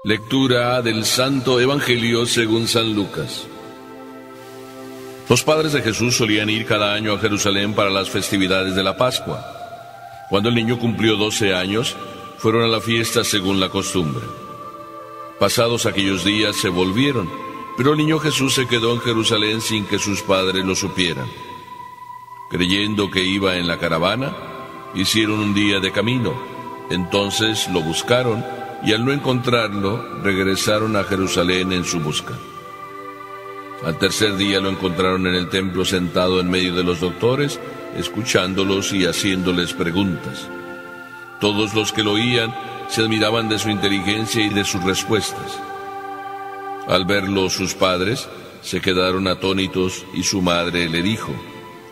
Lectura del Santo Evangelio según San Lucas. Los padres de Jesús solían ir cada año a Jerusalén para las festividades de la Pascua. Cuando el niño cumplió 12 años, fueron a la fiesta según la costumbre. Pasados aquellos días se volvieron, pero el niño Jesús se quedó en Jerusalén sin que sus padres lo supieran. Creyendo que iba en la caravana, hicieron un día de camino. Entonces lo buscaron y al no encontrarlo, regresaron a Jerusalén en su busca. Al tercer día lo encontraron en el templo sentado en medio de los doctores, escuchándolos y haciéndoles preguntas. Todos los que lo oían se admiraban de su inteligencia y de sus respuestas. Al verlo sus padres, se quedaron atónitos y su madre le dijo: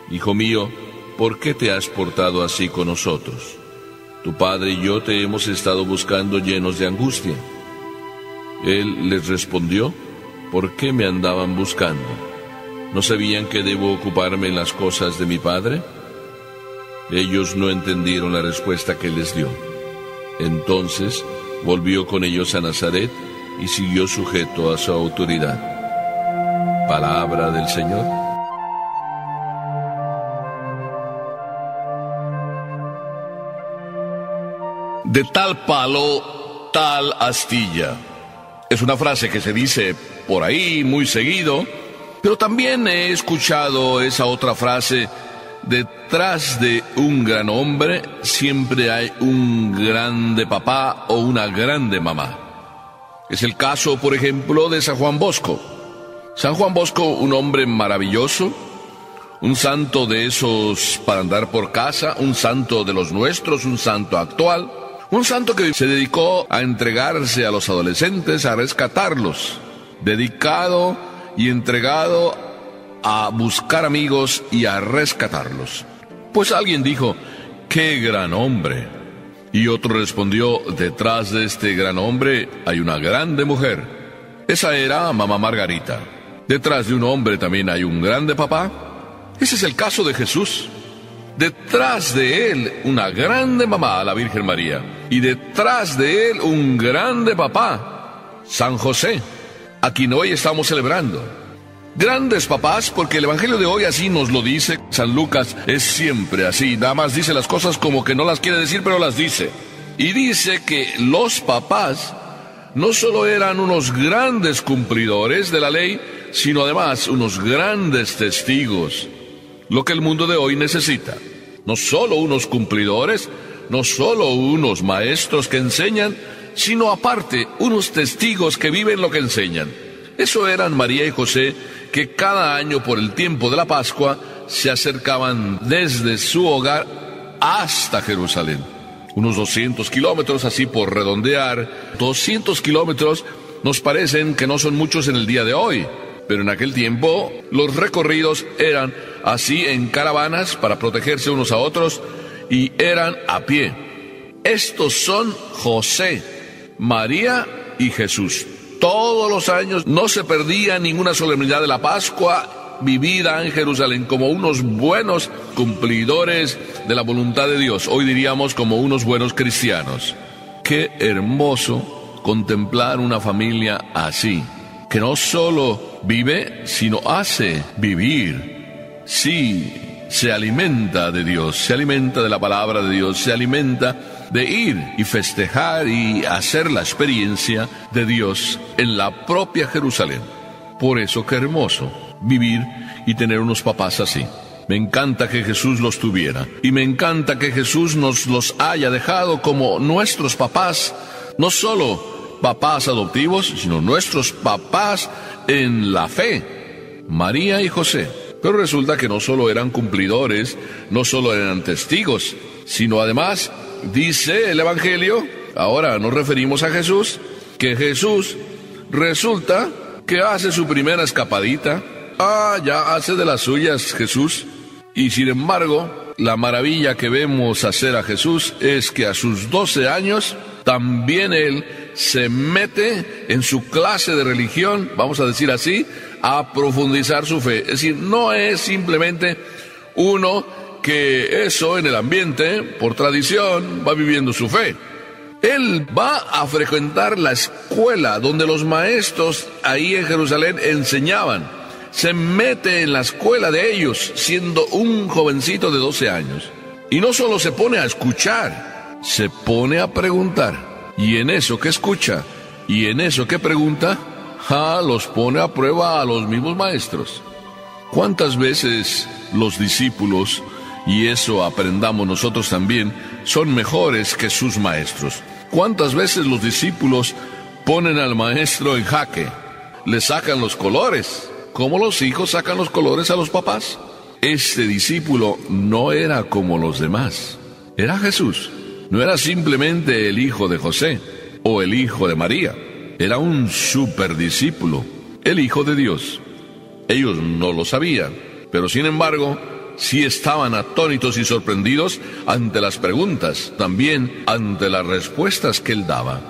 «Hijo mío, ¿por qué te has portado así con nosotros? Tu padre y yo te hemos estado buscando llenos de angustia». Él les respondió: «¿Por qué me andaban buscando? ¿No sabían que debo ocuparme en las cosas de mi padre?». Ellos no entendieron la respuesta que les dio. Entonces volvió con ellos a Nazaret y siguió sujeto a su autoridad. Palabra del Señor. De tal palo, tal astilla. Es una frase que se dice por ahí muy seguido, pero también he escuchado esa otra frase: detrás de un gran hombre siempre hay un grande papá o una grande mamá. Es el caso, por ejemplo, de San Juan Bosco. San Juan Bosco, un hombre maravilloso, un santo de esos para andar por casa, un santo de los nuestros, un santo actual. Un santo que se dedicó a entregarse a los adolescentes, a rescatarlos, dedicado y entregado a buscar amigos y a rescatarlos. Pues alguien dijo: ¡qué gran hombre! Y otro respondió: detrás de este gran hombre hay una grande mujer. Esa era Mamá Margarita. Detrás de un hombre también hay un grande papá. Ese es el caso de Jesús. Detrás de él una grande mamá, la Virgen María, y detrás de él un grande papá, San José, a quien hoy estamos celebrando. Grandes papás, porque el Evangelio de hoy así nos lo dice. San Lucas es siempre así, nada más dice las cosas como que no las quiere decir, pero las dice. Y dice que los papás no solo eran unos grandes cumplidores de la ley, sino además unos grandes testigos. Lo que el mundo de hoy necesita. No solo unos cumplidores, no solo unos maestros que enseñan, sino aparte unos testigos que viven lo que enseñan. Eso eran María y José, que cada año por el tiempo de la Pascua se acercaban desde su hogar hasta Jerusalén. Unos 200 kilómetros, así por redondear. 200 kilómetros nos parecen que no son muchos en el día de hoy, pero en aquel tiempo los recorridos eran así en caravanas para protegerse unos a otros y eran a pie. Estos son José, María y Jesús. Todos los años no se perdía ninguna solemnidad de la Pascua vivida en Jerusalén como unos buenos cumplidores de la voluntad de Dios. Hoy diríamos como unos buenos cristianos. Qué hermoso contemplar una familia así, que no solo vive, sino hace vivir. Sí, se alimenta de Dios, se alimenta de la palabra de Dios, se alimenta de ir y festejar y hacer la experiencia de Dios en la propia Jerusalén. Por eso, qué hermoso vivir y tener unos papás así. Me encanta que Jesús los tuviera, y me encanta que Jesús nos los haya dejado como nuestros papás, no solo papás adoptivos, sino nuestros papás en la fe, María y José. Pero resulta que no solo eran cumplidores, no solo eran testigos, sino además, dice el Evangelio, ahora nos referimos a Jesús, que Jesús resulta que hace su primera escapadita. Ya hace de las suyas Jesús. Y sin embargo, la maravilla que vemos hacer a Jesús es que a sus 12 años, también él se mete en su clase de religión, vamos a decir así, a profundizar su fe. Es decir, no es simplemente uno que eso en el ambiente, por tradición, va viviendo su fe. Él va a frecuentar la escuela donde los maestros ahí en Jerusalén enseñaban. Se mete en la escuela de ellos siendo un jovencito de 12 años. Y no solo se pone a escuchar, se pone a preguntar. Y en eso que escucha y en eso que pregunta, los pone a prueba a los mismos maestros. ¿Cuántas veces los discípulos, y eso aprendamos nosotros también, son mejores que sus maestros? ¿Cuántas veces los discípulos ponen al maestro en jaque? Le sacan los colores, como los hijos sacan los colores a los papás. Este discípulo no era como los demás. Era Jesús. No era simplemente el hijo de José o el hijo de María. Era un superdiscípulo, el Hijo de Dios. Ellos no lo sabían, pero sin embargo, sí estaban atónitos y sorprendidos ante las preguntas, también ante las respuestas que él daba.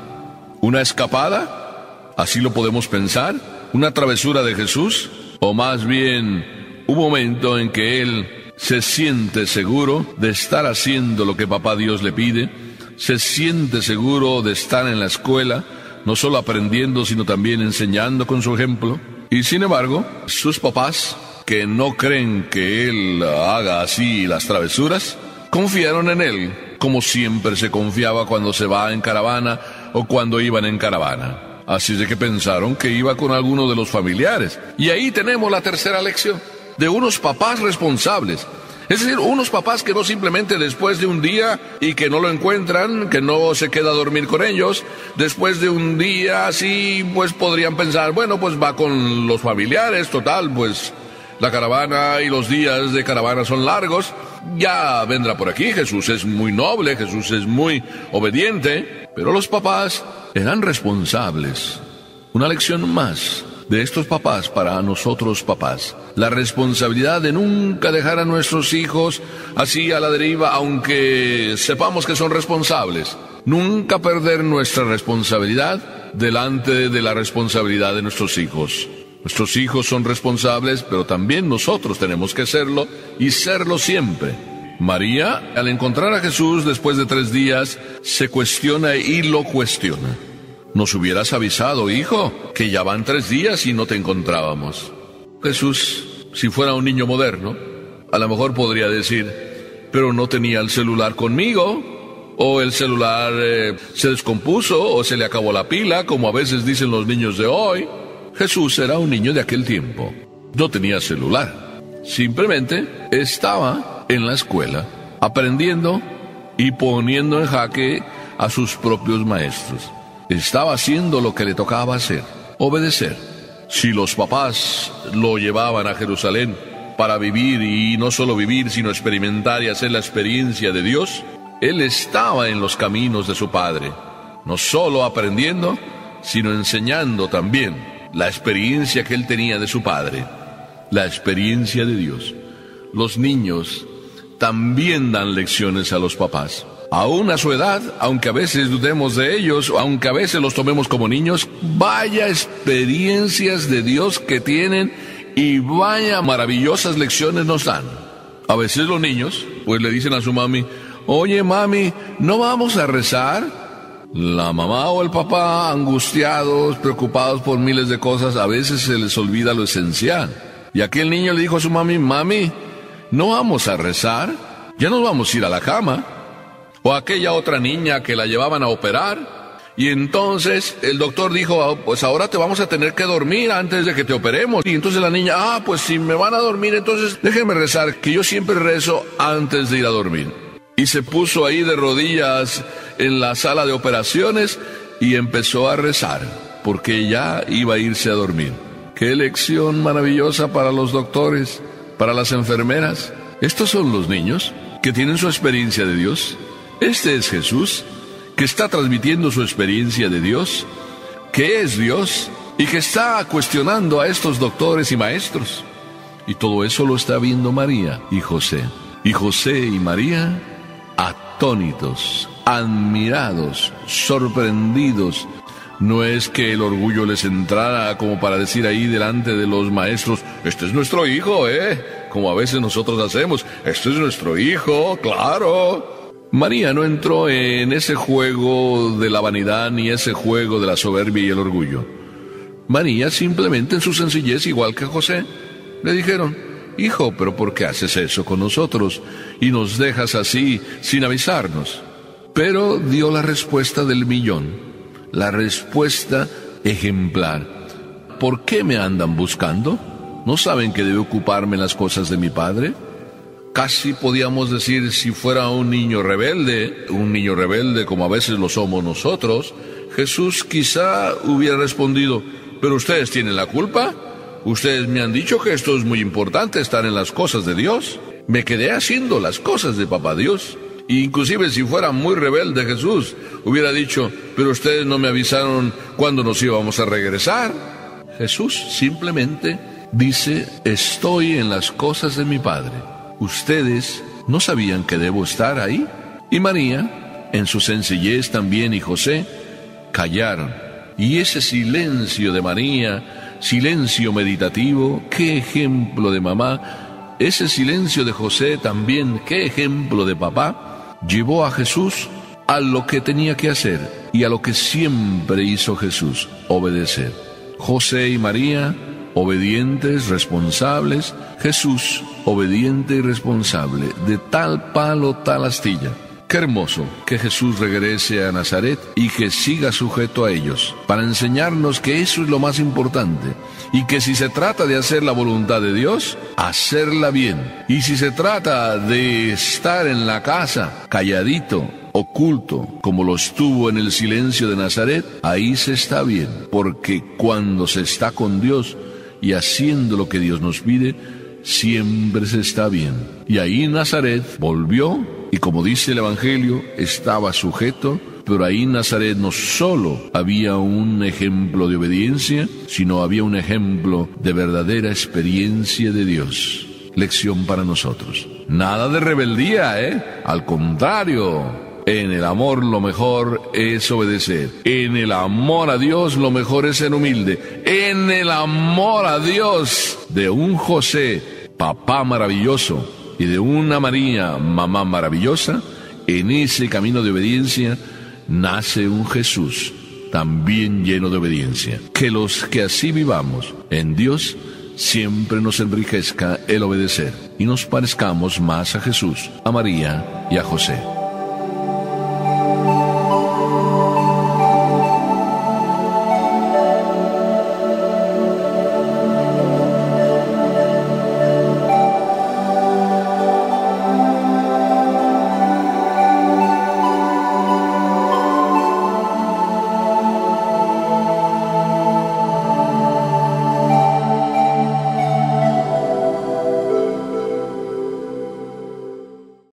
¿Una escapada? ¿Así lo podemos pensar? ¿Una travesura de Jesús? ¿O más bien un momento en que él se siente seguro de estar haciendo lo que Papá Dios le pide? ¿Se siente seguro de estar en la escuela, no solo aprendiendo, sino también enseñando con su ejemplo? Y sin embargo, sus papás, que no creen que él haga así las travesuras, confiaron en él, como siempre se confiaba cuando se va en caravana o cuando iban en caravana. Así de que pensaron que iba con alguno de los familiares. Y ahí tenemos la tercera lección, de unos papás responsables. Es decir, unos papás que no simplemente después de un día y que no lo encuentran, que no se queda a dormir con ellos, después de un día así, pues podrían pensar, bueno, pues va con los familiares, total, pues la caravana y los días de caravana son largos, ya vendrá por aquí, Jesús es muy noble, Jesús es muy obediente, pero los papás eran responsables. Una lección más de estos papás para nosotros papás. La responsabilidad de nunca dejar a nuestros hijos así a la deriva, aunque sepamos que son responsables. Nunca perder nuestra responsabilidad delante de la responsabilidad de nuestros hijos. Nuestros hijos son responsables, pero también nosotros tenemos que serlo y serlo siempre. María, al encontrar a Jesús después de 3 días, se cuestiona y lo cuestiona. Nos hubieras avisado, hijo, que ya van 3 días y no te encontrábamos. Jesús, si fuera un niño moderno, a lo mejor podría decir, pero no tenía el celular conmigo, o el celular se descompuso, o se le acabó la pila, como a veces dicen los niños de hoy. Jesús era un niño de aquel tiempo. No tenía celular. Simplemente estaba en la escuela, aprendiendo y poniendo en jaque a sus propios maestros. Estaba haciendo lo que le tocaba hacer, obedecer. Si los papás lo llevaban a Jerusalén para vivir, y no solo vivir, sino experimentar y hacer la experiencia de Dios, él estaba en los caminos de su Padre, no solo aprendiendo, sino enseñando también la experiencia que él tenía de su Padre, la experiencia de Dios. Los niños también dan lecciones a los papás. Aún a su edad, aunque a veces dudemos de ellos, aunque a veces los tomemos como niños, vaya experiencias de Dios que tienen y vaya maravillosas lecciones nos dan. A veces los niños, pues le dicen a su mami, oye mami, ¿no vamos a rezar? La mamá o el papá, angustiados, preocupados por miles de cosas, a veces se les olvida lo esencial. Y aquel niño le dijo a su mami, mami, ¿no vamos a rezar? Ya nos vamos a ir a la cama. O aquella otra niña que la llevaban a operar, y entonces el doctor dijo, pues ahora te vamos a tener que dormir antes de que te operemos. Y entonces la niña, pues si me van a dormir, entonces déjenme rezar, que yo siempre rezo antes de ir a dormir. Y se puso ahí de rodillas en la sala de operaciones y empezó a rezar, porque ya iba a irse a dormir. Qué lección maravillosa para los doctores, para las enfermeras. Estos son los niños que tienen su experiencia de Dios. Este es Jesús, que está transmitiendo su experiencia de Dios, que es Dios y que está cuestionando a estos doctores y maestros. Y todo eso lo está viendo María y José. Y José y María, atónitos, admirados, sorprendidos. No es que el orgullo les entrara como para decir ahí delante de los maestros, este es nuestro hijo, como a veces nosotros hacemos, este es nuestro hijo, claro. María no entró en ese juego de la vanidad ni ese juego de la soberbia y el orgullo. María simplemente en su sencillez, igual que José, le dijeron: hijo, pero ¿por qué haces eso con nosotros y nos dejas así sin avisarnos? Pero dio la respuesta del millón, la respuesta ejemplar. ¿Por qué me andan buscando? ¿No saben que debo ocuparme en las cosas de mi padre? Casi podíamos decir, si fuera un niño rebelde como a veces lo somos nosotros, Jesús quizá hubiera respondido: ¿pero ustedes tienen la culpa? Ustedes me han dicho que esto es muy importante, estar en las cosas de Dios. Me quedé haciendo las cosas de Papá Dios. Inclusive si fuera muy rebelde Jesús, hubiera dicho: ¿pero ustedes no me avisaron cuándo nos íbamos a regresar? Jesús simplemente dice: estoy en las cosas de mi Padre. ¿Ustedes no sabían que debo estar ahí? Y María, en su sencillez también, y José, callaron. Y ese silencio de María, silencio meditativo, qué ejemplo de mamá. Ese silencio de José también, qué ejemplo de papá, llevó a Jesús a lo que tenía que hacer y a lo que siempre hizo Jesús: obedecer. José y María, obedientes, responsables. Jesús, obediente y responsable, de tal palo, tal astilla. Qué hermoso que Jesús regrese a Nazaret y que siga sujeto a ellos, para enseñarnos que eso es lo más importante, y que si se trata de hacer la voluntad de Dios, hacerla bien. Y si se trata de estar en la casa, calladito, oculto, como lo estuvo en el silencio de Nazaret, ahí se está bien, porque cuando se está con Dios y haciendo lo que Dios nos pide, siempre se está bien. Y ahí Nazaret volvió, y como dice el Evangelio, estaba sujeto. Pero ahí en Nazaret no solo había un ejemplo de obediencia, sino había un ejemplo de verdadera experiencia de Dios. Lección para nosotros: nada de rebeldía, al contrario. En el amor lo mejor es obedecer. En el amor a Dios lo mejor es ser humilde. En el amor a Dios de un José, papá maravilloso, y de una María, mamá maravillosa, en ese camino de obediencia nace un Jesús también lleno de obediencia. Que los que así vivamos en Dios siempre nos enriquezca el obedecer y nos parezcamos más a Jesús, a María y a José.